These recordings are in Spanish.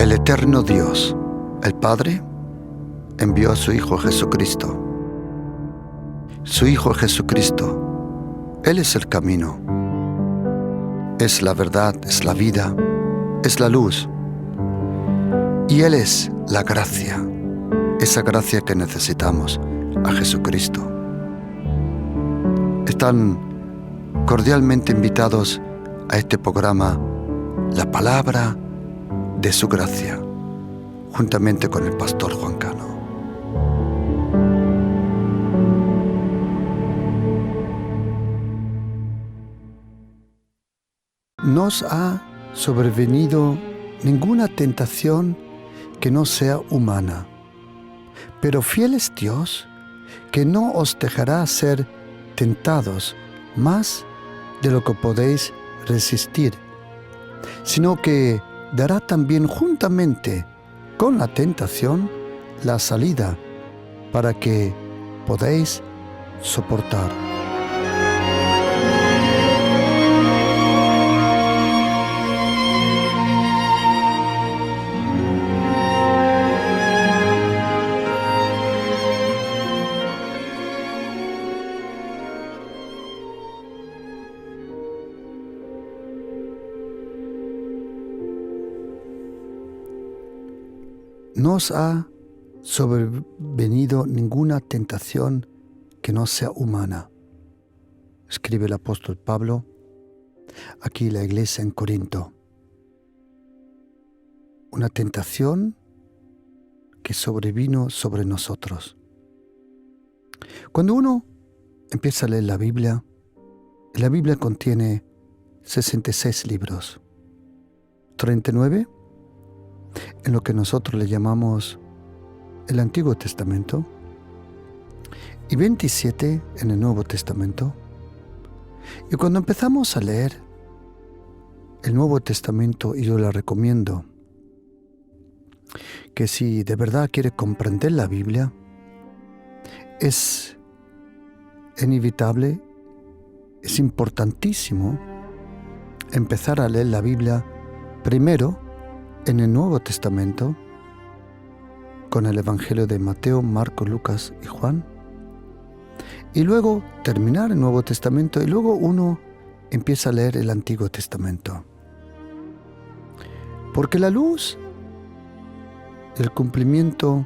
El eterno Dios, el Padre, envió a su Hijo Jesucristo. Su Hijo Jesucristo, Él es el camino, es la verdad, es la vida, es la luz. Y Él es la gracia, esa gracia que necesitamos, a Jesucristo. Están cordialmente invitados a este programa, La Palabra de su Gracia, juntamente con el pastor Juan Cano. Nos ha sobrevenido ninguna tentación que no sea humana, pero fiel es Dios, que no os dejará ser tentados más de lo que podéis resistir, sino que dará también juntamente con la tentación la salida para que podáis soportar. No os ha sobrevenido ninguna tentación que no sea humana, escribe el apóstol Pablo aquí en la iglesia en Corinto. Una tentación que sobrevino sobre nosotros. Cuando uno empieza a leer la Biblia contiene 66 libros, 39 en lo que nosotros le llamamos el Antiguo Testamento y 27 en el Nuevo Testamento. Y cuando empezamos a leer el Nuevo Testamento, y yo le recomiendo que si de verdad quiere comprender la Biblia, es inevitable, es importantísimo empezar a leer la Biblia primero en el Nuevo Testamento, con el Evangelio de Mateo, Marcos, Lucas y Juan, y luego terminar el Nuevo Testamento, y luego uno empieza a leer el Antiguo Testamento. Porque la luz del cumplimiento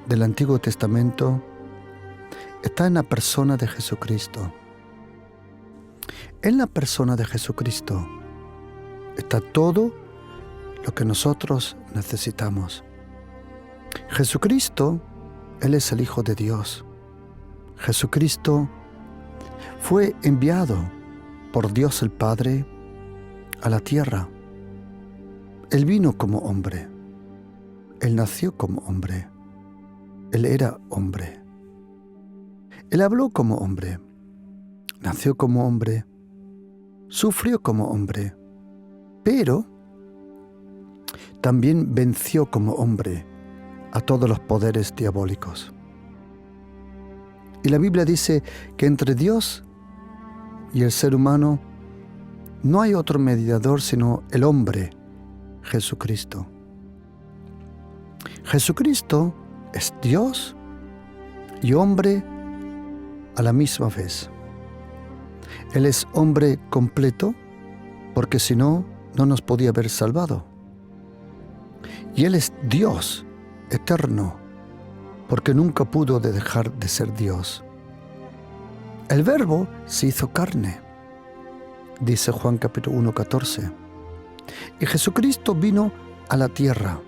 del Antiguo Testamento está en la persona de Jesucristo. En la persona de Jesucristo está todo lo que nosotros necesitamos. Jesucristo, Él es el Hijo de Dios. Jesucristo fue enviado por Dios el Padre a la tierra. Él vino como hombre. Él nació como hombre. Él era hombre. Él habló como hombre. Nació como hombre. Sufrió como hombre. Pero también venció como hombre a todos los poderes diabólicos. Y la Biblia dice que entre Dios y el ser humano no hay otro mediador sino el hombre, Jesucristo. Jesucristo es Dios y hombre a la misma vez. Él es hombre completo porque si no, no nos podía haber salvado. Y Él es Dios eterno, porque nunca pudo dejar de ser Dios. El Verbo se hizo carne, dice Juan capítulo 1, 14. Y Jesucristo vino a la tierra.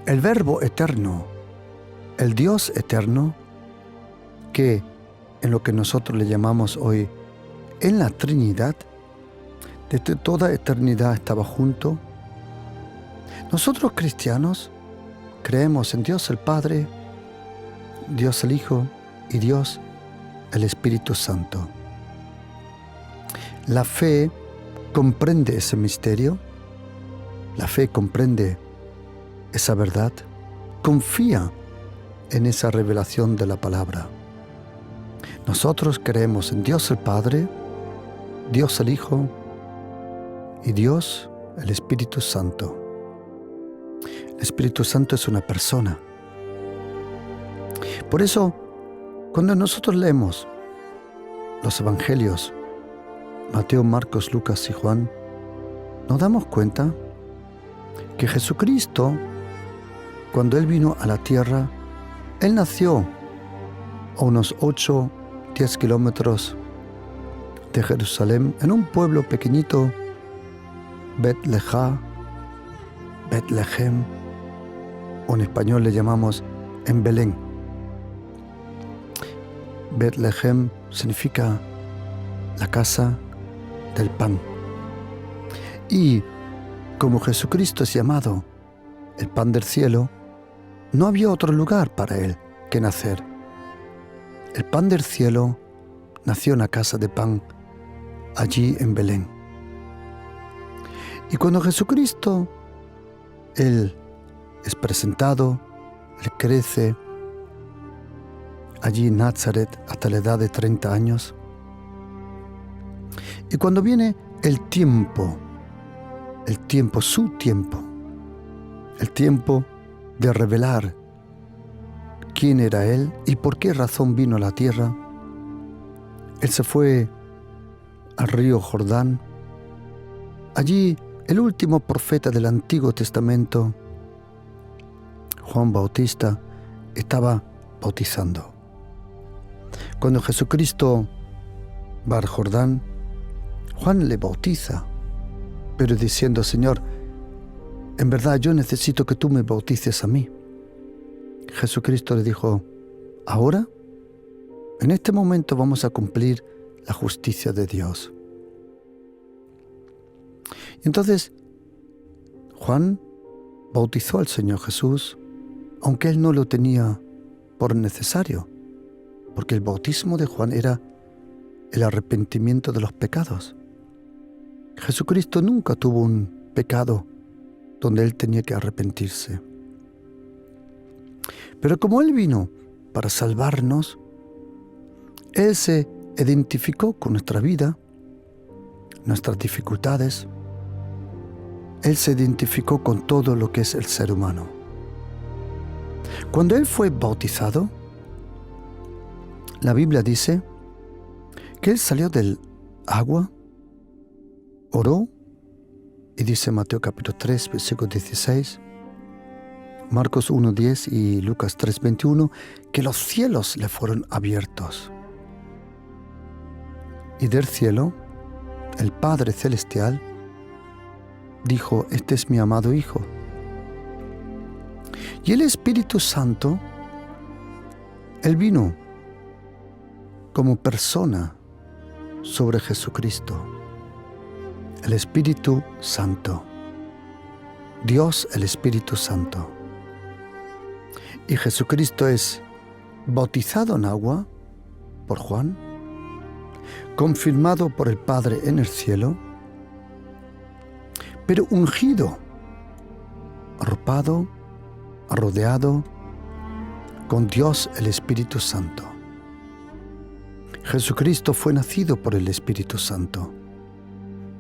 El Verbo eterno, el Dios eterno, que en lo que nosotros le llamamos hoy en la Trinidad, desde toda eternidad estaba junto. Nosotros cristianos creemos en Dios el Padre, Dios el Hijo y Dios el Espíritu Santo. La fe comprende ese misterio, la fe comprende esa verdad, confía en esa revelación de la palabra. Nosotros creemos en Dios el Padre, Dios el Hijo y Dios el Espíritu Santo. El Espíritu Santo es una persona. Por eso, cuando nosotros leemos los Evangelios, Mateo, Marcos, Lucas y Juan, nos damos cuenta que Jesucristo, cuando Él vino a la tierra, Él nació a unos 8-10 kilómetros de Jerusalén, en un pueblo pequeñito, Bethlehem, o en español le llamamos en Belén. Bethlehem significa la casa del pan. Y como Jesucristo es llamado el pan del cielo, no había otro lugar para Él que nacer. El pan del cielo nació en la casa de pan, allí en Belén. Y cuando Jesucristo, Él es presentado, Él crece allí en Nazaret hasta la edad de 30 años. Y cuando viene el tiempo, su tiempo, el tiempo de revelar quién era Él y por qué razón vino a la tierra, Él se fue al río Jordán. Allí el último profeta del Antiguo Testamento, Juan Bautista, estaba bautizando. Cuando Jesucristo va al Jordán, Juan le bautiza, pero diciendo: Señor, en verdad yo necesito que tú me bautices a mí. Jesucristo le dijo: ahora, en este momento vamos a cumplir la justicia de Dios. Y entonces Juan bautizó al Señor Jesús, aunque él no lo tenía por necesario, porque el bautismo de Juan era el arrepentimiento de los pecados. Jesucristo nunca tuvo un pecado donde Él tenía que arrepentirse. Pero como Él vino para salvarnos, Él se identificó con nuestra vida, nuestras dificultades. Él se identificó con todo lo que es el ser humano. Cuando Él fue bautizado, la Biblia dice que Él salió del agua, oró, y dice Mateo capítulo 3, versículo 16, Marcos 1:10 y Lucas 3:21, que los cielos le fueron abiertos. Y del cielo, el Padre Celestial dijo: este es mi amado Hijo. Y el Espíritu Santo, Él vino como persona sobre Jesucristo. El Espíritu Santo. Dios, el Espíritu Santo. Y Jesucristo es bautizado en agua por Juan, confirmado por el Padre en el cielo, pero ungido, arropado, rodeado con Dios el Espíritu Santo. Jesucristo fue nacido por el Espíritu Santo,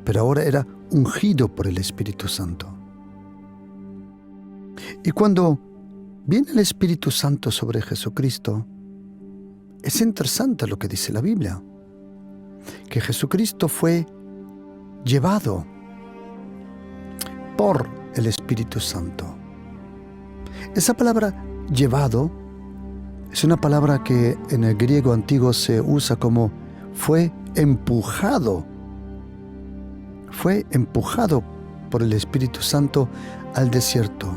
pero ahora era ungido por el Espíritu Santo. Y cuando viene el Espíritu Santo sobre Jesucristo, es interesante lo que dice la Biblia, que Jesucristo fue llevado por el Espíritu Santo. Esa palabra llevado es una palabra que en el griego antiguo se usa como fue empujado. Fue empujado por el Espíritu Santo al desierto.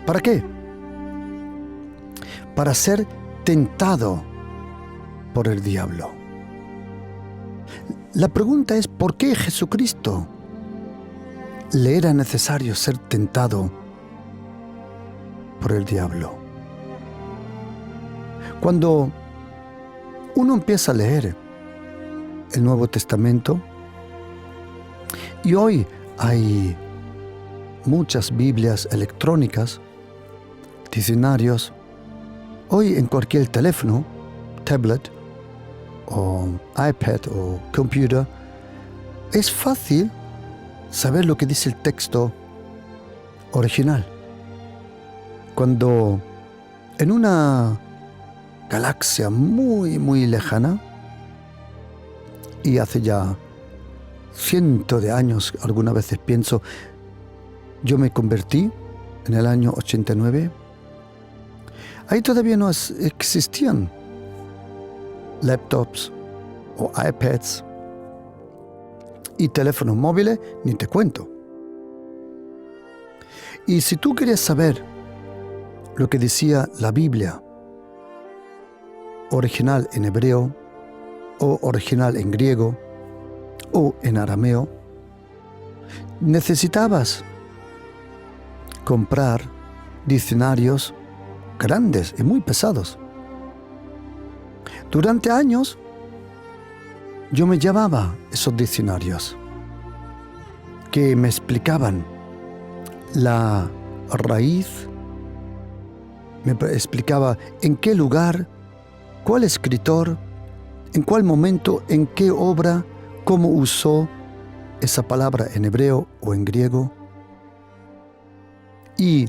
¿Para qué? Para ser tentado por el diablo. La pregunta es: ¿por qué Jesucristo le era necesario ser tentado por el diablo? Cuando uno empieza a leer el Nuevo Testamento, y hoy hay muchas Biblias electrónicas, diccionarios, hoy en cualquier teléfono, tablet o iPad o computer, es fácil saber lo que dice el texto original. Cuando en una galaxia muy, muy lejana, y hace ya cientos de años, algunas veces pienso, yo me convertí en el año 89, ahí todavía no existían laptops o iPads y teléfonos móviles, ni te cuento. Y si tú querías saber lo que decía la Biblia original en hebreo, o original en griego, o en arameo, necesitabas comprar diccionarios grandes y muy pesados. Durante años yo me llevaba esos diccionarios que me explicaban la raíz, me explicaba en qué lugar, cuál escritor, en cuál momento, en qué obra, cómo usó esa palabra en hebreo o en griego. Y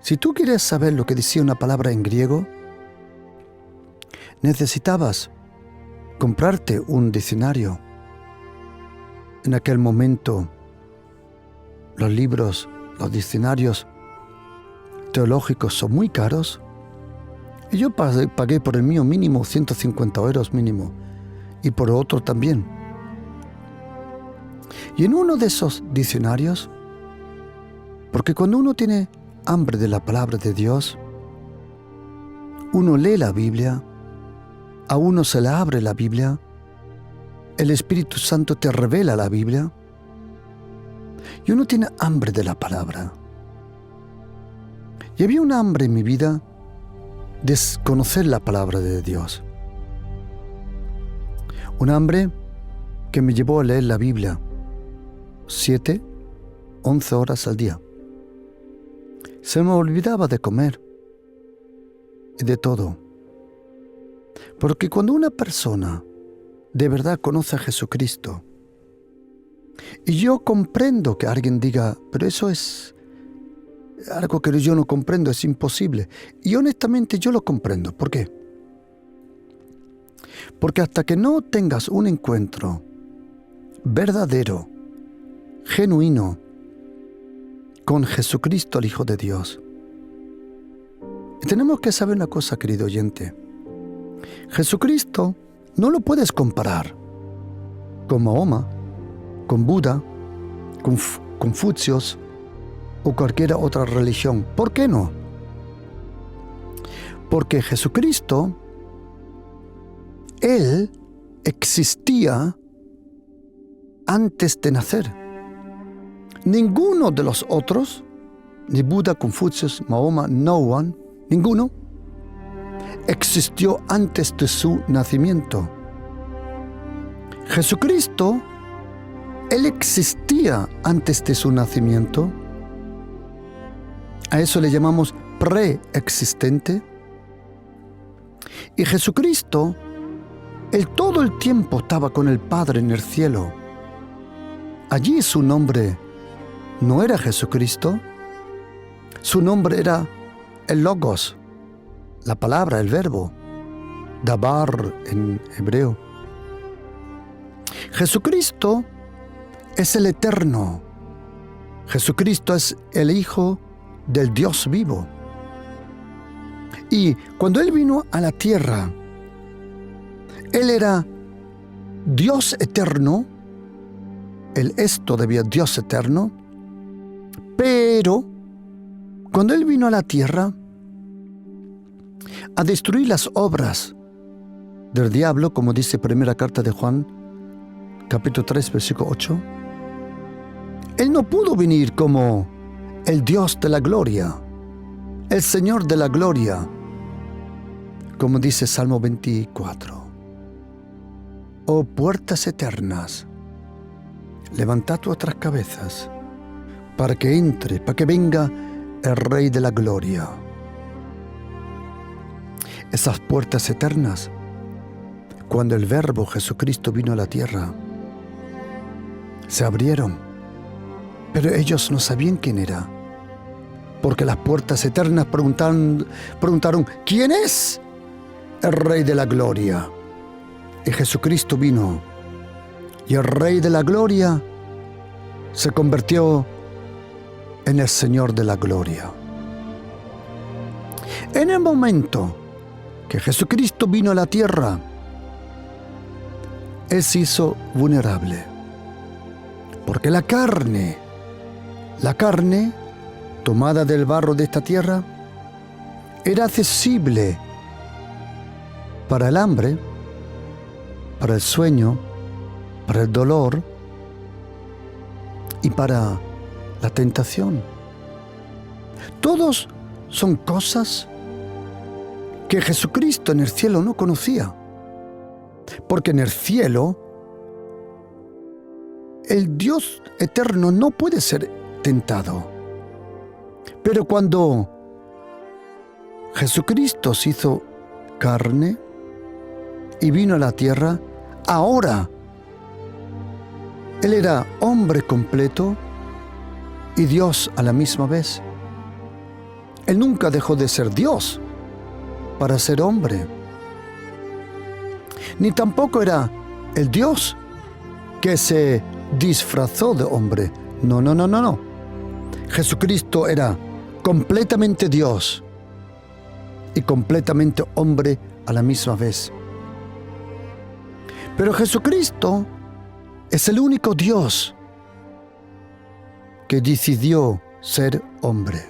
si tú quieres saber lo que decía una palabra en griego, necesitabas comprarte un diccionario. En aquel momento, los libros, los diccionarios teológicos son muy caros. Y yo pagué por el mío mínimo 150 euros mínimo, y por otro también. Y en uno de esos diccionarios, porque cuando uno tiene hambre de la palabra de Dios, uno lee la Biblia, a uno se le abre la Biblia, el Espíritu Santo te revela la Biblia, y uno tiene hambre de la palabra. Y había un hambre en mi vida de conocer la palabra de Dios. Un hambre que me llevó a leer la Biblia 7, 11 horas al día. Se me olvidaba de comer y de todo. Porque cuando una persona de verdad conoce a Jesucristo, y yo comprendo que alguien diga, pero eso es algo que yo no comprendo, es imposible. Y honestamente yo lo comprendo. ¿Por qué? Porque hasta que no tengas un encuentro verdadero, genuino, con Jesucristo, el Hijo de Dios. Y tenemos que saber una cosa, querido oyente. Jesucristo no lo puedes comparar con Mahoma, con Buda, con Confucios, o cualquier otra religión. ¿Por qué no? Porque Jesucristo, Él existía antes de nacer. Ninguno de los otros, ni Buda, Confucius, Mahoma, no one, ninguno, existió antes de su nacimiento. Jesucristo, Él existía antes de su nacimiento. A eso le llamamos preexistente. Y Jesucristo, Él todo el tiempo estaba con el Padre en el cielo. Allí su nombre no era Jesucristo. Su nombre era el Logos, la palabra, el verbo, Dabar en hebreo. Jesucristo es el Eterno. Jesucristo es el Hijo del Dios vivo. Y cuando Él vino a la tierra, Él era Dios eterno, Él es todavía Dios eterno, pero cuando Él vino a la tierra a destruir las obras del diablo, como dice primera carta de Juan, capítulo 3, versículo 8, Él no pudo venir como el Dios de la gloria, el Señor de la gloria, como dice Salmo 24. Oh puertas eternas, levantad vuestras cabezas, para que entre, para que venga el Rey de la gloria. Esas puertas eternas, cuando el Verbo Jesucristo vino a la tierra, se abrieron Pero ellos no sabían quién era, porque las puertas eternas preguntaron, ¿quién es el Rey de la Gloria? Y Jesucristo vino, y el Rey de la Gloria se convirtió en el Señor de la Gloria. En el momento que Jesucristo vino a la tierra, Él se hizo vulnerable, porque la carne tomada del barro de esta tierra era accesible para el hambre, para el sueño, para el dolor y para la tentación. Todos son cosas que Jesucristo en el cielo no conocía, porque en el cielo el Dios eterno no puede ser tentado. Pero cuando Jesucristo se hizo carne y vino a la tierra, ahora Él era hombre completo y Dios a la misma vez. Él nunca dejó de ser Dios para ser hombre. Ni tampoco era el Dios que se disfrazó de hombre. No. Jesucristo era completamente Dios y completamente hombre a la misma vez. Pero Jesucristo es el único Dios que decidió ser hombre.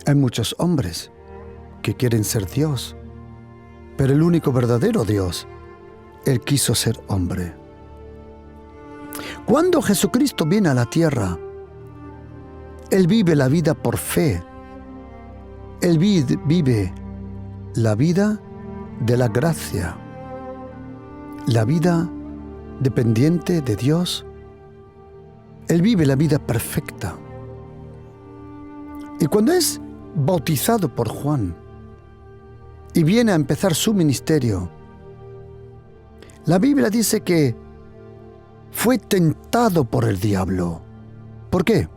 Hay muchos hombres que quieren ser Dios, pero el único verdadero Dios, Él quiso ser hombre. Cuando Jesucristo viene a la tierra, Él vive la vida por fe. Él vive la vida de la gracia, la vida dependiente de Dios. Él vive la vida perfecta. Y cuando es bautizado por Juan y viene a empezar su ministerio, la Biblia dice que fue tentado por el diablo. ¿Por qué?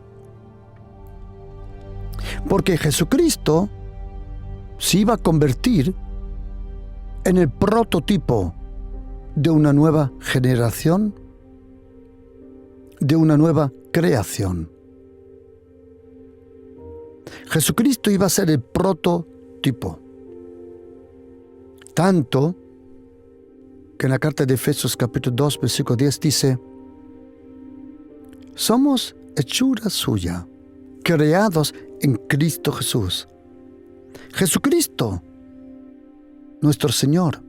Porque Jesucristo se iba a convertir en el prototipo de una nueva generación, de una nueva creación. Jesucristo iba a ser el prototipo. Tanto que en la carta de Efesios capítulo 2, versículo 10 dice: somos hechura suya, creados en Cristo Jesús. Jesucristo, nuestro Señor.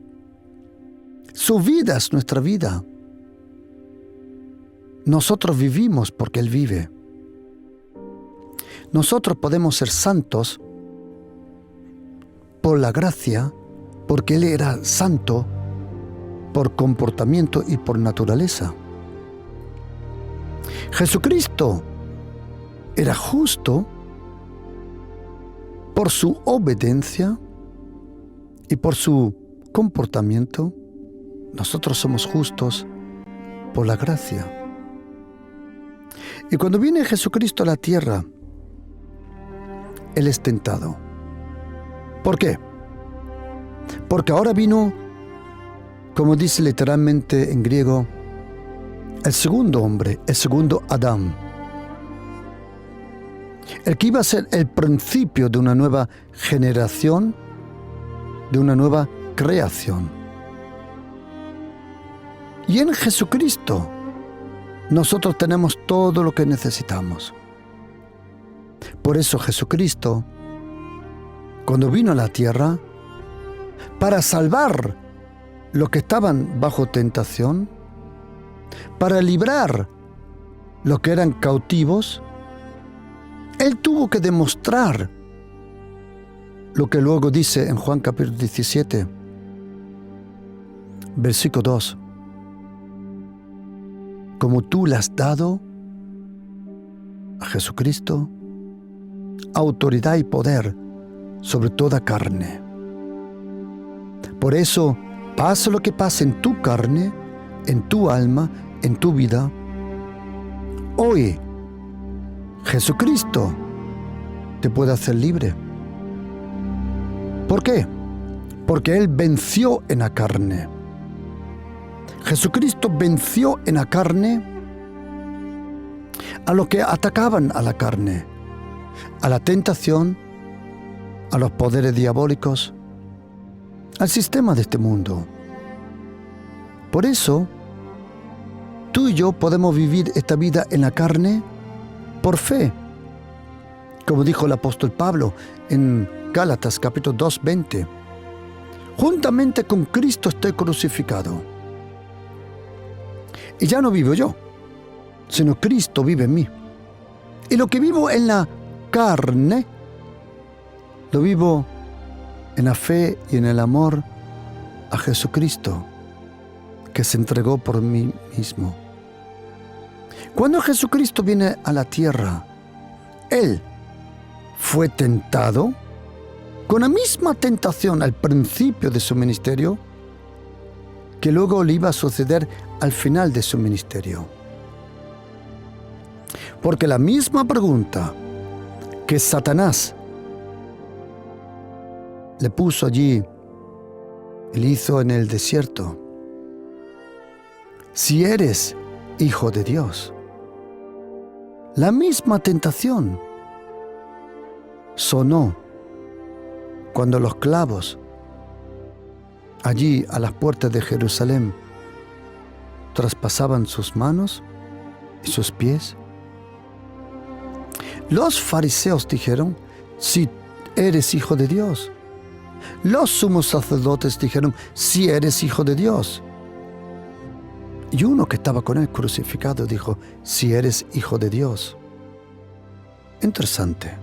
Su vida es nuestra vida. Nosotros vivimos porque Él vive. Nosotros podemos ser santos por la gracia, porque Él era santo por comportamiento y por naturaleza. Jesucristo era justo por su obediencia y por su comportamiento. Nosotros somos justos por la gracia. Y cuando viene Jesucristo a la tierra, Él es tentado. ¿Por qué? Porque ahora vino, como dice literalmente en griego, el segundo hombre, el segundo Adán. El que iba a ser el principio de una nueva generación, de una nueva creación. Y en Jesucristo nosotros tenemos todo lo que necesitamos. Por eso Jesucristo, cuando vino a la tierra, para salvar los que estaban bajo tentación, para librar los que eran cautivos, Él tuvo que demostrar lo que luego dice en Juan capítulo 17, versículo 2. Como tú le has dado a Jesucristo autoridad y poder sobre toda carne. Por eso, pase lo que pase en tu carne, en tu alma, en tu vida, hoy Jesucristo te puede hacer libre. ¿Por qué? Porque Él venció en la carne. Jesucristo venció en la carne a los que atacaban a la carne, a la tentación, a los poderes diabólicos, al sistema de este mundo. Por eso, tú y yo podemos vivir esta vida en la carne por fe. Como dijo el apóstol Pablo en Gálatas capítulo 2, 20. Juntamente con Cristo estoy crucificado. Y ya no vivo yo, sino Cristo vive en mí. Y lo que vivo en la carne, lo vivo en la fe y en el amor a Jesucristo, que se entregó por mí mismo. Cuando Jesucristo viene a la tierra, Él fue tentado con la misma tentación al principio de su ministerio que luego le iba a suceder al final de su ministerio. Porque la misma pregunta que Satanás le puso allí, le hizo en el desierto: si eres hijo de Dios. La misma tentación sonó cuando los clavos allí a las puertas de Jerusalén traspasaban sus manos y sus pies. Los fariseos dijeron: si eres hijo de Dios. Los sumos sacerdotes dijeron: si eres hijo de Dios. Y uno que estaba con él crucificado dijo: si eres hijo de Dios. Interesante.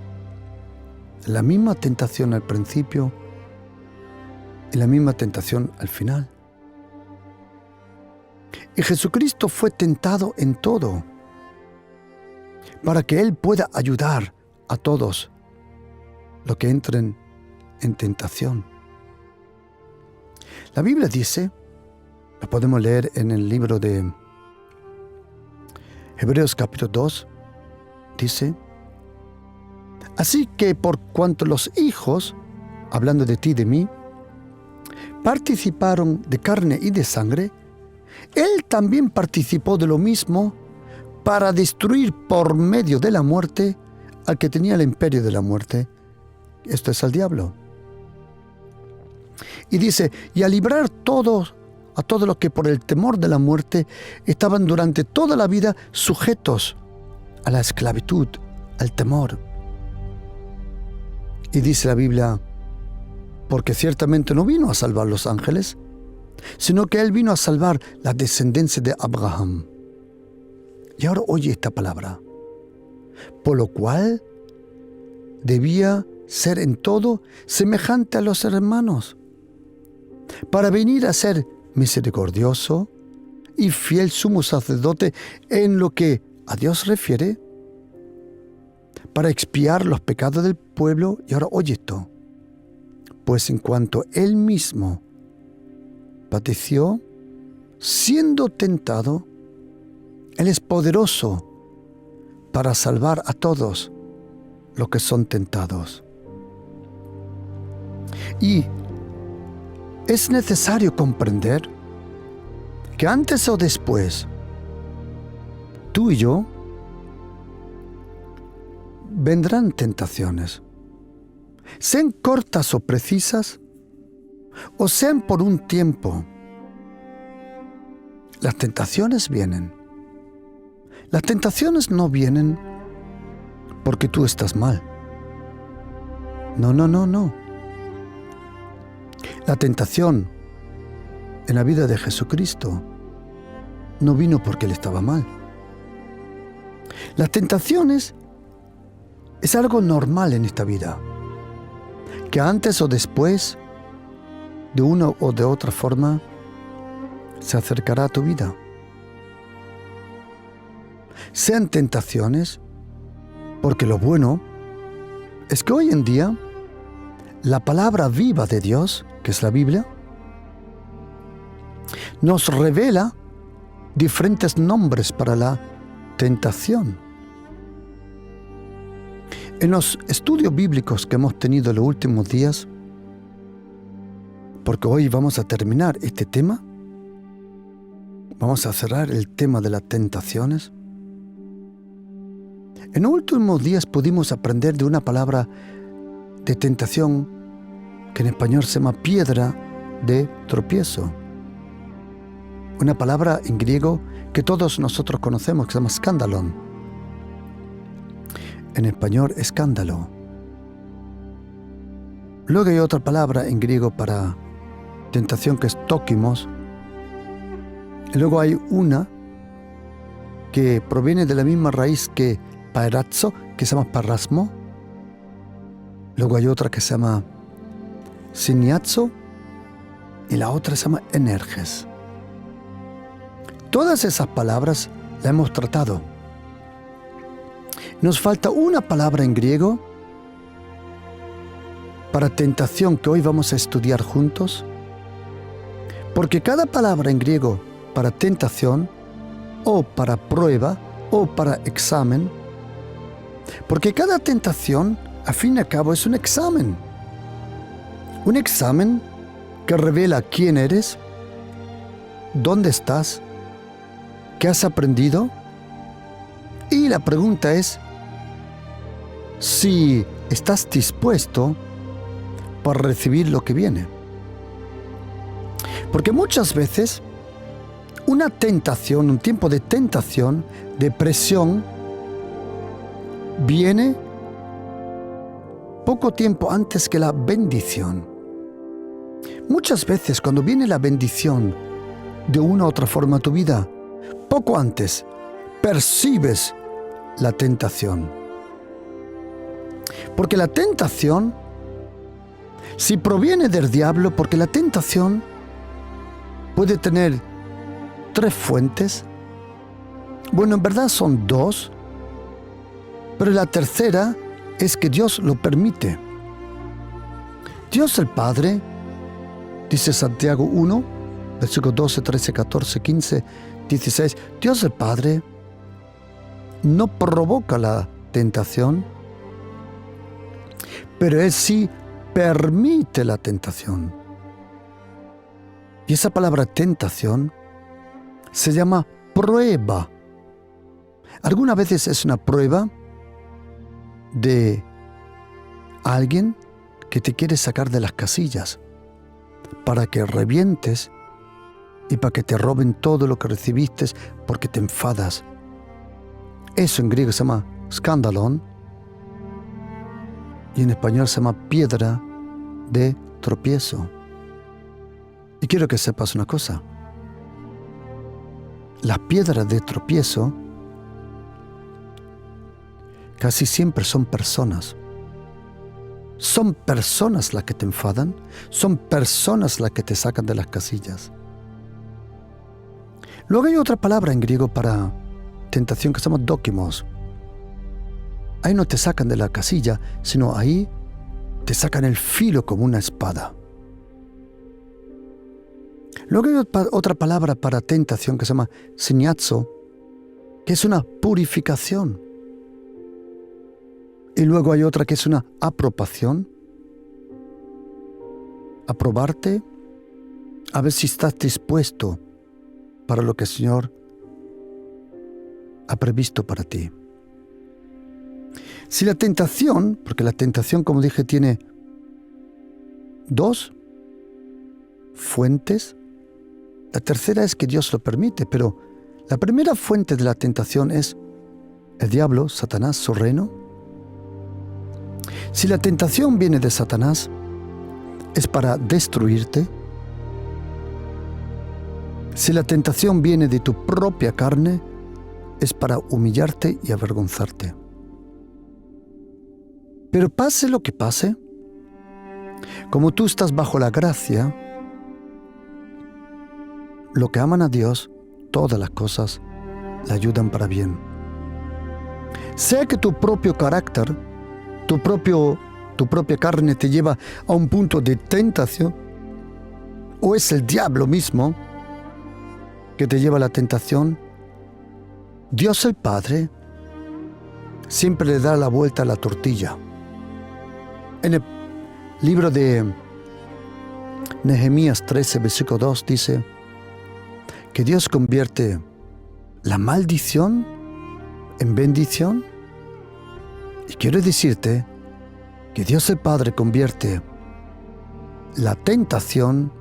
La misma tentación al principio y la misma tentación al final. Y Jesucristo fue tentado en todo para que Él pueda ayudar a todos los que entren en tentación. La Biblia dice, lo podemos leer en el libro de Hebreos capítulo 2, dice: así que por cuanto los hijos, hablando de ti y de mí, participaron de carne y de sangre, Él también participó de lo mismo para destruir por medio de la muerte al que tenía el imperio de la muerte. Esto es al diablo. Y dice: y a librar a todos los que por el temor de la muerte estaban durante toda la vida sujetos a la esclavitud, al temor. Y dice la Biblia: porque ciertamente no vino a salvar los ángeles, sino que Él vino a salvar la descendencia de Abraham. Y ahora oye esta palabra: por lo cual debía ser en todo semejante a los hermanos, para venir a ser misericordioso y fiel sumo sacerdote en lo que a Dios refiere, para expiar los pecados del pueblo. Y ahora oye esto: pues en cuanto Él mismo padeció, siendo tentado, Él es poderoso para salvar a todos los que son tentados. Y es necesario comprender que antes o después, tú y yo, vendrán tentaciones, sean cortas o precisas, o sean por un tiempo. Las tentaciones vienen. Las tentaciones no vienen porque tú estás mal. No. La tentación en la vida de Jesucristo no vino porque Él estaba mal. Las tentaciones es algo normal en esta vida, que antes o después, de una o de otra forma, se acercará a tu vida. Sean tentaciones, porque lo bueno es que hoy en día la palabra viva de Dios, que es la Biblia, nos revela diferentes nombres para la tentación. En los estudios bíblicos que hemos tenido en los últimos días, porque hoy vamos a terminar este tema, vamos a cerrar el tema de las tentaciones. En los últimos días pudimos aprender de una palabra de tentación que en español se llama piedra de tropiezo. Una palabra en griego que todos nosotros conocemos, que se llama skandalon. En español, escándalo. Luego hay otra palabra en griego para tentación que es tokimos. Y luego hay una que proviene de la misma raíz que paerazzo, que se llama parasmo. Luego hay otra que se llama siniazzo y la otra se llama energes. Todas esas palabras las hemos tratado. Nos falta una palabra en griego para tentación que hoy vamos a estudiar juntos, porque cada palabra en griego para tentación, o para prueba, o para examen, porque cada tentación, a fin y al cabo, es un examen que revela quién eres, dónde estás, qué has aprendido, y la pregunta es si estás dispuesto para recibir lo que viene. Porque muchas veces una tentación, un tiempo de tentación, de presión, viene poco tiempo antes que la bendición. Muchas veces cuando viene la bendición de una u otra forma a tu vida, poco antes percibes la tentación. Porque la tentación, si proviene del diablo, porque la tentación puede tener 3 fuentes. Bueno, en verdad son 2, pero la tercera es que Dios lo permite. Dios el Padre, dice Santiago 1, versículos 12, 13, 14, 15, 16, Dios el Padre no provoca la tentación, pero Él sí permite la tentación. Y esa palabra tentación se llama prueba. Algunas veces es una prueba de alguien que te quiere sacar de las casillas para que revientes y para que te roben todo lo que recibiste porque te enfadas. Eso en griego se llama skandalon y en español se llama piedra de tropiezo. Y quiero que sepas una cosa. Las piedras de tropiezo casi siempre son personas. Son personas las que te enfadan, son personas las que te sacan de las casillas. Luego hay otra palabra en griego para tentación que se llama dokimos. Ahí no te sacan de la casilla, sino ahí te sacan el filo como una espada. Luego hay otra palabra para tentación que se llama siniazzo, que es una purificación. Y luego hay otra que es una aprobación. Aprobarte, a ver si estás dispuesto para lo que el Señor ha previsto para ti. Si la tentación, porque la tentación, como dije, tiene 2 fuentes, la tercera es que Dios lo permite, pero la primera fuente de la tentación es el diablo, Satanás, su reino. Si la tentación viene de Satanás, es para destruirte. Si la tentación viene de tu propia carne, es para humillarte y avergonzarte. Pero pase lo que pase, como tú estás bajo la gracia, lo que aman a Dios, todas las cosas le ayudan para bien. Sea que tu propio carácter, tu propia carne te lleva a un punto de tentación, o es el diablo mismo que te lleva a la tentación, Dios el Padre siempre le da la vuelta a la tortilla. En el libro de Nehemías 13, versículo 2 dice que Dios convierte la maldición en bendición. Y quiero decirte que Dios el Padre convierte la tentación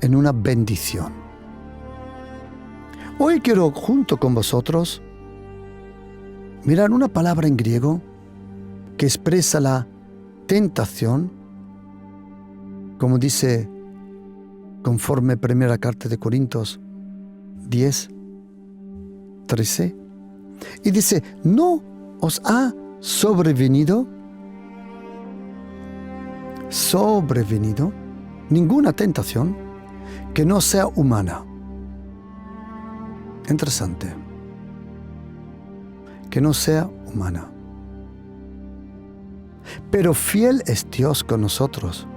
en una bendición. Hoy quiero, junto con vosotros, mirar una palabra en griego que expresa la tentación, como dice conforme primera carta de Corintios 10, 13, y dice: ¿no os ha sobrevenido ninguna tentación que no sea humana? Interesante. Que no sea humana. Pero fiel es Dios con nosotros,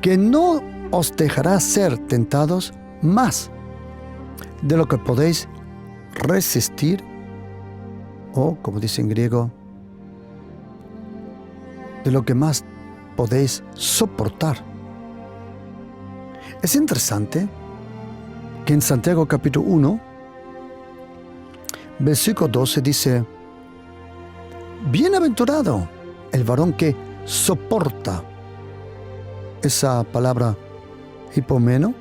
que no os dejará ser tentados más de lo que podéis resistir, o, como dice en griego, de lo que más podéis soportar. Es interesante que en Santiago capítulo 1, versículo 12 dice: bienaventurado el varón que soporta. Esa palabra hipomeno,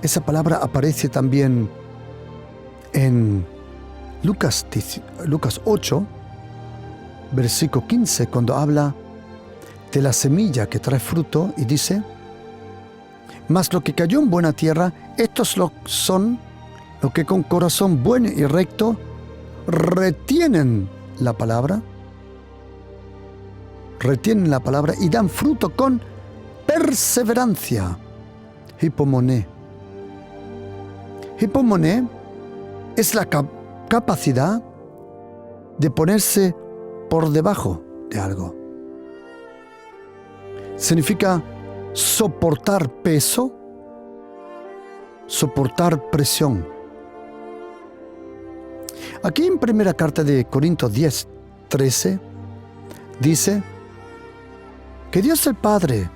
esa palabra aparece también en Lucas 8, versículo 15, cuando habla de la semilla que trae fruto y dice: mas lo que cayó en buena tierra, estos son los que con corazón bueno y recto retienen la palabra y dan fruto con perseverancia. Hipomoné. Hipomoné es la capacidad de ponerse por debajo de algo. Significa soportar peso, soportar presión. Aquí en primera carta de Corintios 10, 13, dice que Dios el Padre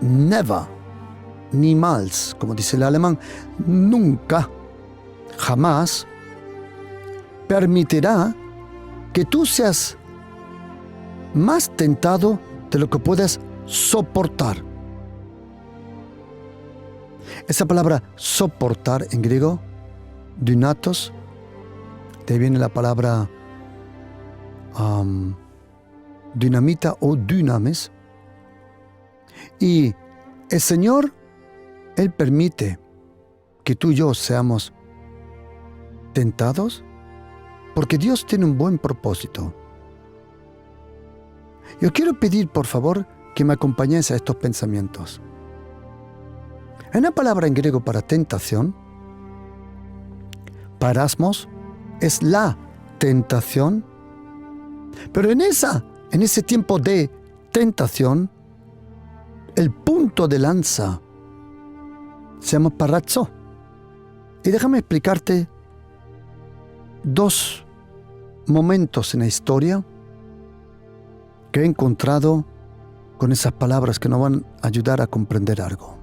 never, niemals, como dice el alemán, nunca, jamás permitirá que tú seas más tentado de lo que puedas soportar. Esa palabra soportar en griego, dynatos, de ahí viene la palabra dinamita o dynamis. Y el Señor, Él permite que tú y yo seamos tentados porque Dios tiene un buen propósito. Yo quiero pedir, por favor, que me acompañes a estos pensamientos. Hay una palabra en griego para tentación, parasmos, es la tentación, pero en ese tiempo de tentación, el punto de lanza se llama parazzo. Y déjame explicarte dos momentos en la historia que he encontrado con esas palabras que nos van a ayudar a comprender algo.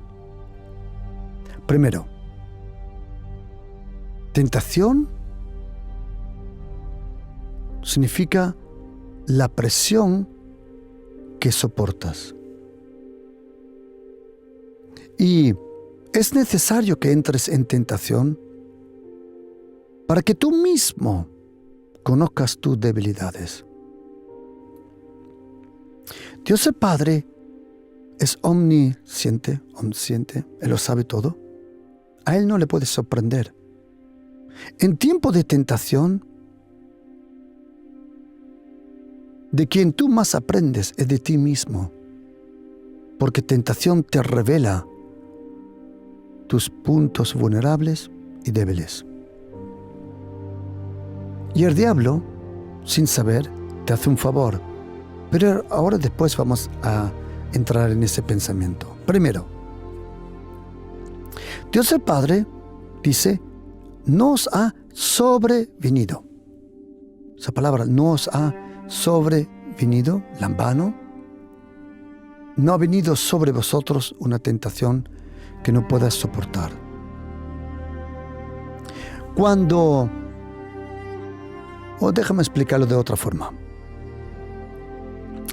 Primero, tentación significa la presión que soportas. Y es necesario que entres en tentación para que tú mismo conozcas tus debilidades. Dios el Padre es omnisciente, Él lo sabe todo. A Él no le puedes sorprender. En tiempo de tentación, de quien tú más aprendes es de ti mismo, porque tentación te revela tus puntos vulnerables y débiles. Y el diablo, sin saber, te hace un favor. Pero ahora después vamos a entrar en ese pensamiento. Primero, Dios el Padre dice: nos ha sobrevenido. Esa palabra, nos ha sobrevenido, lambano. No ha venido sobre vosotros una tentación que no puedas soportar. Déjame explicarlo de otra forma.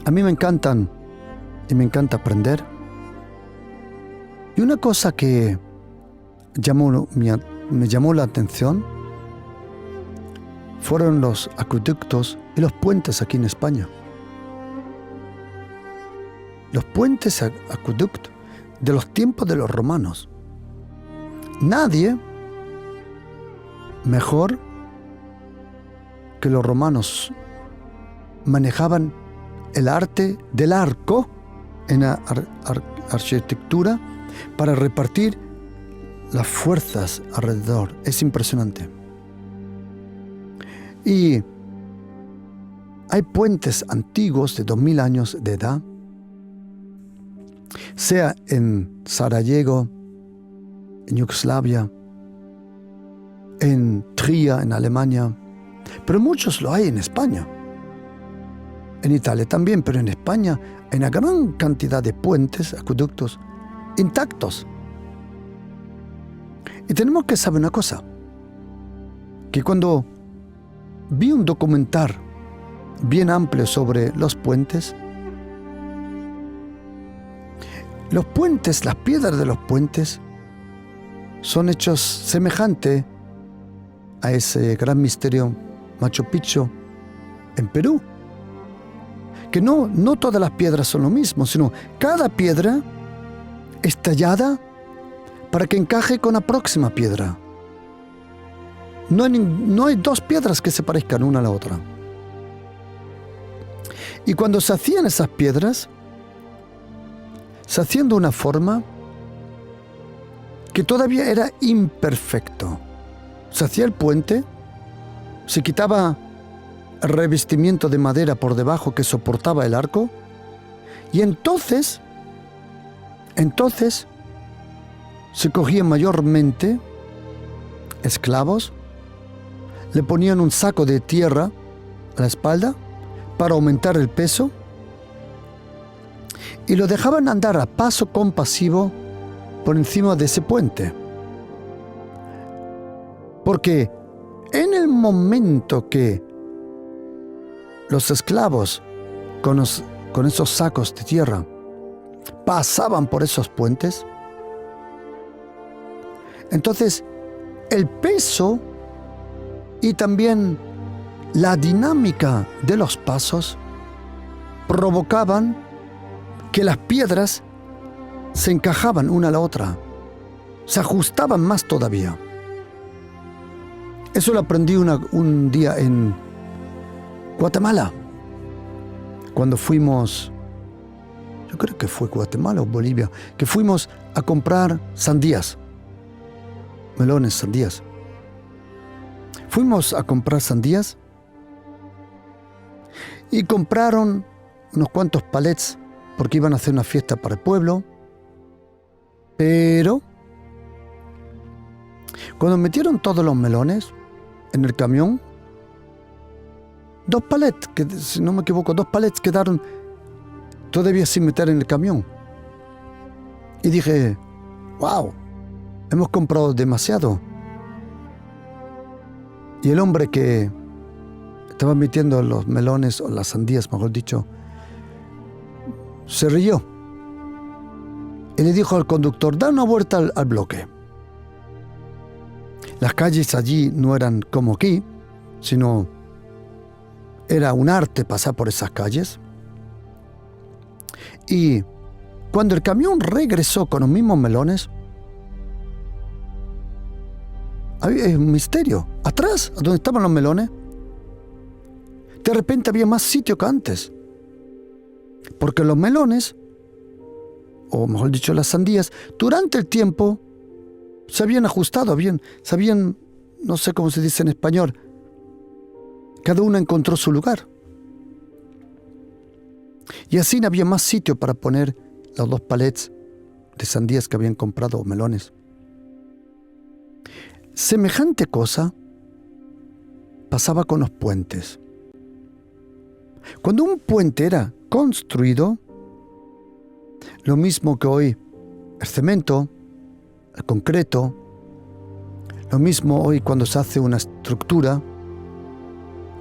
A mí me encantan y me encanta aprender. Y una cosa que me llamó la atención fueron los acueductos y los puentes aquí en España. Los puentes acueductos de los tiempos de los romanos. Nadie mejor que los romanos manejaban el arte del arco en la arquitectura para repartir las fuerzas alrededor. Es impresionante. Y hay puentes antiguos de 2000 años de edad, sea en Sarajevo, en Yugoslavia, en Trier, en Alemania, pero muchos lo hay en España. En Italia también, pero en España hay una gran cantidad de puentes, acueductos intactos. Y tenemos que saber una cosa, que cuando vi un documental bien amplio sobre los puentes, las piedras de los puentes son hechos semejante a ese gran misterio Machu Picchu en Perú. Que no todas las piedras son lo mismo, sino cada piedra es tallada para que encaje con la próxima piedra. No hay dos piedras que se parezcan una a la otra. Y cuando se hacían esas piedras, se hacían de una forma que todavía era imperfecto. Se hacía el puente, se quitaba el revestimiento de madera por debajo que soportaba el arco, y entonces se cogían mayormente esclavos, le ponían un saco de tierra a la espalda para aumentar el peso y lo dejaban andar a paso compasivo por encima de ese puente. Porque en el momento que los esclavos con esos sacos de tierra pasaban por esos puentes, entonces el peso y también la dinámica de los pasos provocaban que las piedras se encajaban una a la otra, se ajustaban más todavía. Eso lo aprendí un día en Guatemala, cuando fuimos, yo creo que fue Guatemala o Bolivia, que fuimos a comprar sandías, melones, sandías. Fuimos a comprar sandías y compraron unos cuantos palets porque iban a hacer una fiesta para el pueblo. Pero cuando metieron todos los melones en el camión, 2 palets, que si no me equivoco, 2 palets quedaron todavía sin meter en el camión. Y dije, wow, hemos comprado demasiado. Y el hombre que estaba metiendo los melones, o las sandías, mejor dicho, se rió y le dijo al conductor, da una vuelta al bloque. Las calles allí no eran como aquí, sino era un arte pasar por esas calles. Y cuando el camión regresó con los mismos melones, había un misterio. Atrás, donde estaban los melones, de repente había más sitio que antes. Porque los melones, o mejor dicho las sandías, durante el tiempo se habían ajustado, se habían, no sé cómo se dice en español, cada una encontró su lugar. Y así no había más sitio para poner los 2 palets de sandías que habían comprado, o melones. Semejante cosa pasaba con los puentes. Cuando un puente era construido, lo mismo que hoy el cemento, el concreto, lo mismo hoy cuando se hace una estructura,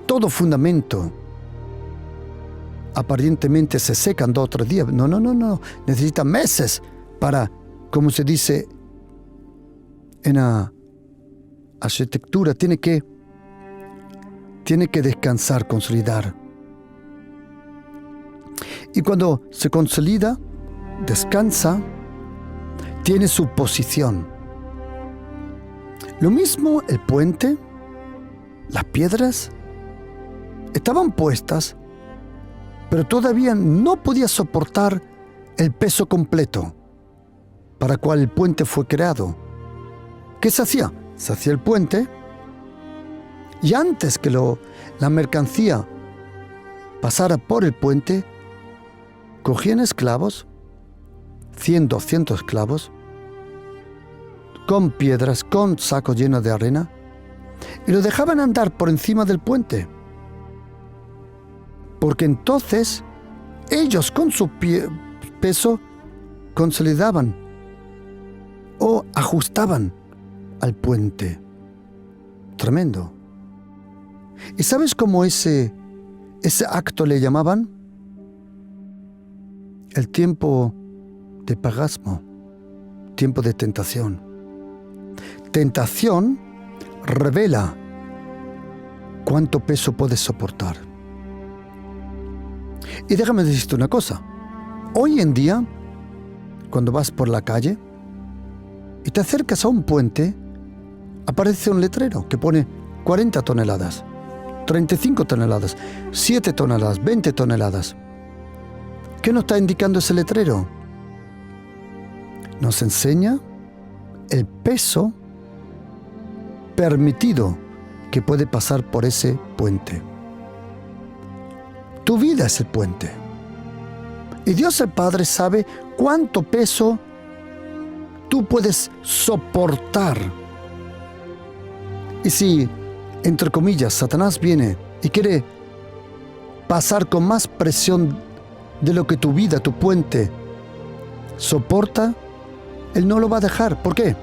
todo fundamento aparentemente se secan 2 o 3 días. No. Necesitan meses para, como se dice en la arquitectura, tiene que descansar, consolidar. Y cuando se consolida, descansa, tiene su posición. Lo mismo el puente, las piedras, estaban puestas, pero todavía no podía soportar el peso completo para el cual el puente fue creado. ¿Qué se hacía? Se hacía el puente y antes que la mercancía pasara por el puente, cogían esclavos, 100, 200 esclavos, con piedras, con sacos llenos de arena, y lo dejaban andar por encima del puente. Porque entonces ellos con su peso consolidaban o ajustaban al puente. Tremendo. ¿Y sabes cómo ese acto le llamaban? El tiempo de pagasmo, tiempo de tentación. Tentación revela cuánto peso puedes soportar. Y déjame decirte una cosa. Hoy en día, cuando vas por la calle y te acercas a un puente, aparece un letrero que pone 40 toneladas, 35 toneladas, 7 toneladas, 20 toneladas. ¿Qué nos está indicando ese letrero? Nos enseña el peso permitido que puede pasar por ese puente. Tu vida es el puente. Y Dios el Padre sabe cuánto peso tú puedes soportar. Y si, entre comillas, Satanás viene y quiere pasar con más presión de lo que tu vida, tu puente, soporta, Él no lo va a dejar. ¿Por qué?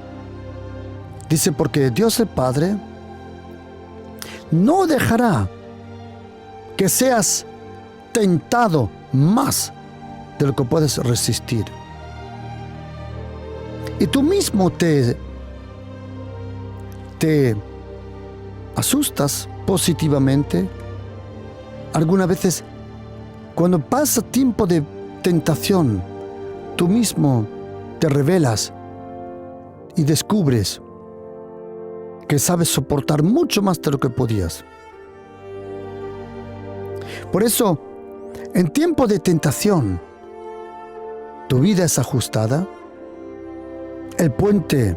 Dice, porque Dios el Padre no dejará que seas tentado más de lo que puedes resistir. Y tú mismo te asustas positivamente. Algunas veces, cuando pasa tiempo de tentación, tú mismo te revelas y descubres que sabes soportar mucho más de lo que podías. Por eso, en tiempo de tentación, tu vida es ajustada, el puente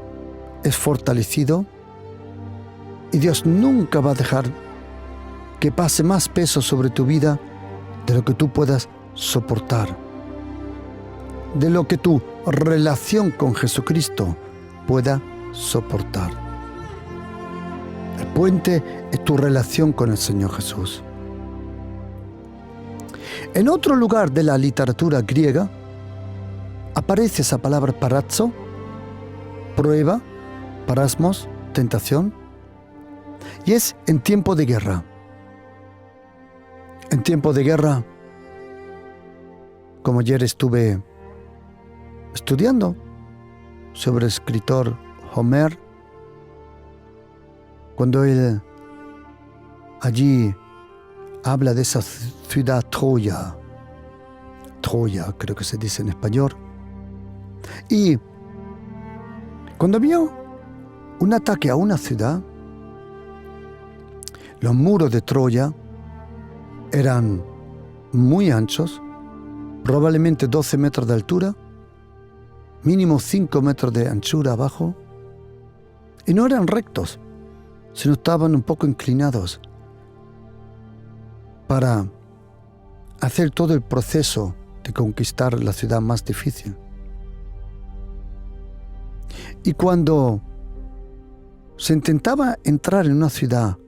es fortalecido y Dios nunca va a dejar que pase más peso sobre tu vida de lo que tú puedas soportar, de lo que tu relación con Jesucristo pueda soportar. El puente es tu relación con el Señor Jesús. En otro lugar de la literatura griega aparece esa palabra parazzo, prueba, parasmos, tentación, y es en tiempo de guerra. En tiempo de guerra, como ayer estuve estudiando sobre el escritor Homer, cuando él allí habla de esa ciudad Troya, creo que se dice en español, y cuando había un ataque a una ciudad, los muros de Troya eran muy anchos, probablemente 12 metros de altura, mínimo 5 metros de anchura abajo, y no eran rectos, sino estaban un poco inclinados para hacer todo el proceso de conquistar la ciudad más difícil. Y cuando se intentaba entrar en una ciudad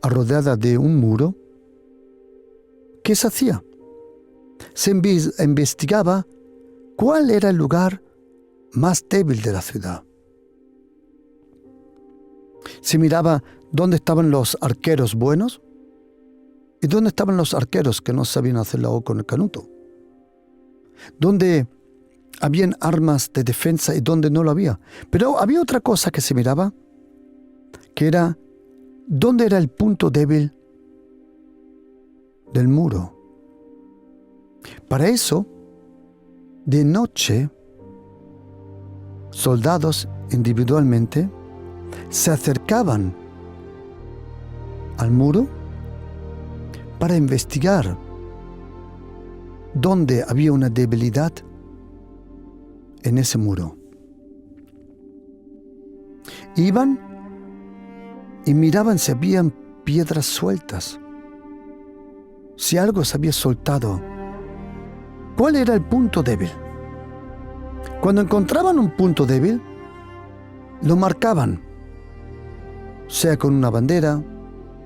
rodeada de un muro, ¿qué se hacía? Se investigaba cuál era el lugar más débil de la ciudad. Se miraba dónde estaban los arqueros buenos y dónde estaban los arqueros que no sabían hacer la O con el canuto. Dónde habían armas de defensa y dónde no lo había. Pero había otra cosa que se miraba, que era dónde era el punto débil del muro. Para eso, de noche, soldados individualmente se acercaban al muro para investigar dónde había una debilidad en ese muro. Iban y miraban si habían piedras sueltas, si algo se había soltado. ¿Cuál era el punto débil? Cuando encontraban un punto débil, lo marcaban, sea con una bandera,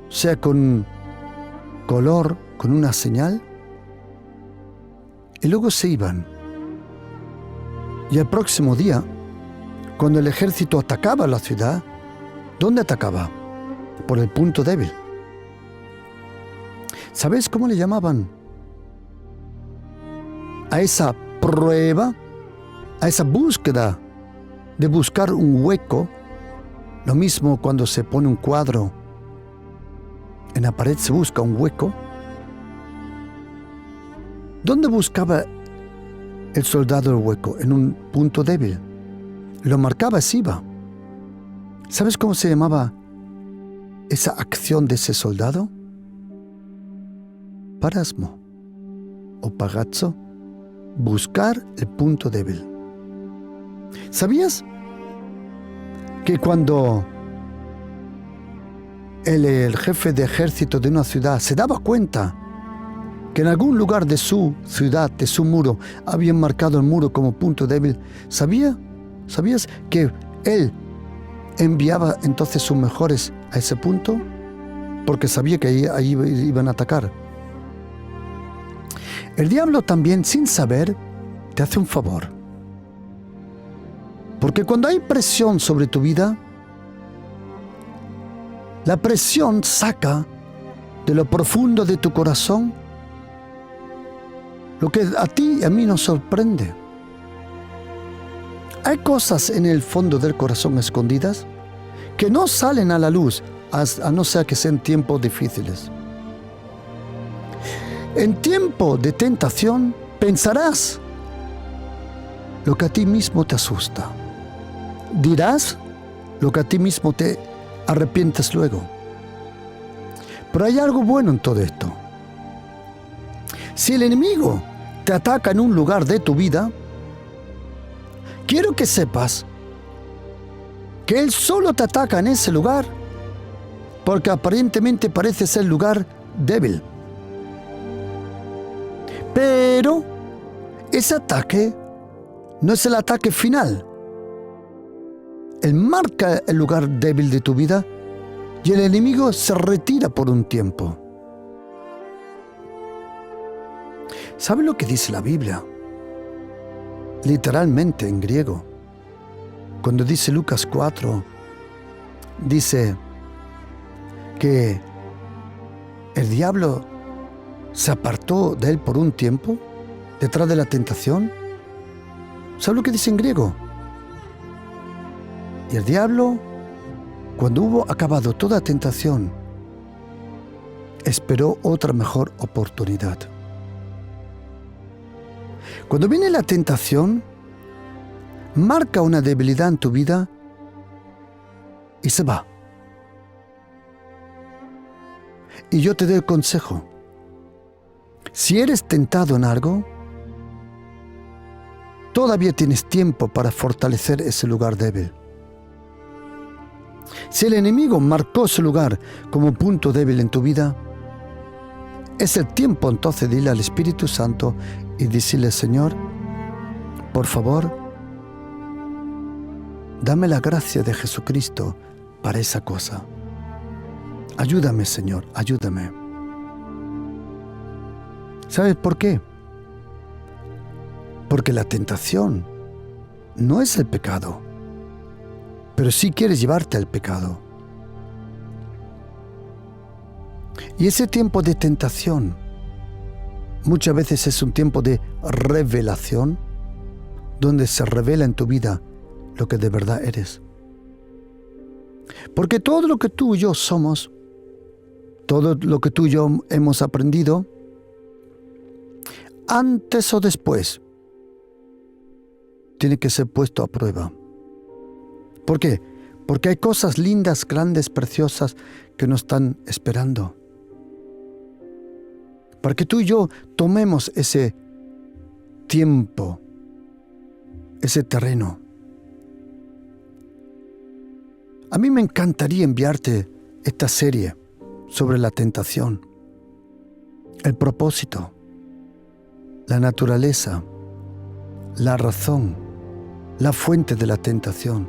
sea con un color, con una señal, y luego se iban. Y el próximo día, cuando el ejército atacaba la ciudad, ¿dónde atacaba? Por el punto débil. ¿Sabéis cómo le llamaban a esa prueba, a esa búsqueda de buscar un hueco? Lo mismo cuando se pone un cuadro en la pared, se busca un hueco. ¿Dónde buscaba el soldado el hueco? En un punto débil. Lo marcaba, se iba. ¿Sabes cómo se llamaba esa acción de ese soldado? Parasmo o pagazzo, buscar el punto débil. ¿Sabías que cuando el jefe de ejército de una ciudad se daba cuenta que en algún lugar de su ciudad, de su muro, habían marcado el muro como punto débil, ¿sabías que él enviaba entonces sus mejores a ese punto? Porque sabía que ahí iban a atacar. El diablo también, sin saber, te hace un favor. Porque cuando hay presión sobre tu vida, la presión saca de lo profundo de tu corazón lo que a ti y a mí nos sorprende. Hay cosas en el fondo del corazón escondidas que no salen a la luz, a no ser que sean tiempos difíciles. En tiempo de tentación pensarás lo que a ti mismo te asusta. Dirás lo que a ti mismo te arrepientes luego. Pero hay algo bueno en todo esto. Si el enemigo te ataca en un lugar de tu vida, quiero que sepas que él solo te ataca en ese lugar porque aparentemente parece ser lugar débil. Pero ese ataque no es el ataque final. Él marca el lugar débil de tu vida y el enemigo se retira por un tiempo. ¿Sabe lo que dice la Biblia? Literalmente en griego. Cuando dice Lucas 4, dice que el diablo se apartó de él por un tiempo, detrás de la tentación. ¿Sabe lo que dice en griego? Y el diablo, cuando hubo acabado toda tentación, esperó otra mejor oportunidad. Cuando viene la tentación, marca una debilidad en tu vida y se va. Y yo te doy el consejo. Si eres tentado en algo, todavía tienes tiempo para fortalecer ese lugar débil. Si el enemigo marcó ese lugar como punto débil en tu vida, es el tiempo entonces de ir al Espíritu Santo y decirle: Señor, por favor, dame la gracia de Jesucristo para esa cosa. Ayúdame, Señor, ayúdame. ¿Sabes por qué? Porque la tentación no es el pecado, pero sí quieres llevarte al pecado. Y ese tiempo de tentación muchas veces es un tiempo de revelación, donde se revela en tu vida lo que de verdad eres. Porque todo lo que tú y yo somos, todo lo que tú y yo hemos aprendido, antes o después, tiene que ser puesto a prueba. ¿Por qué? Porque hay cosas lindas, grandes, preciosas que nos están esperando. Para que tú y yo tomemos ese tiempo, ese terreno. A mí me encantaría enviarte esta serie sobre la tentación, el propósito, la naturaleza, la razón, la fuente de la tentación.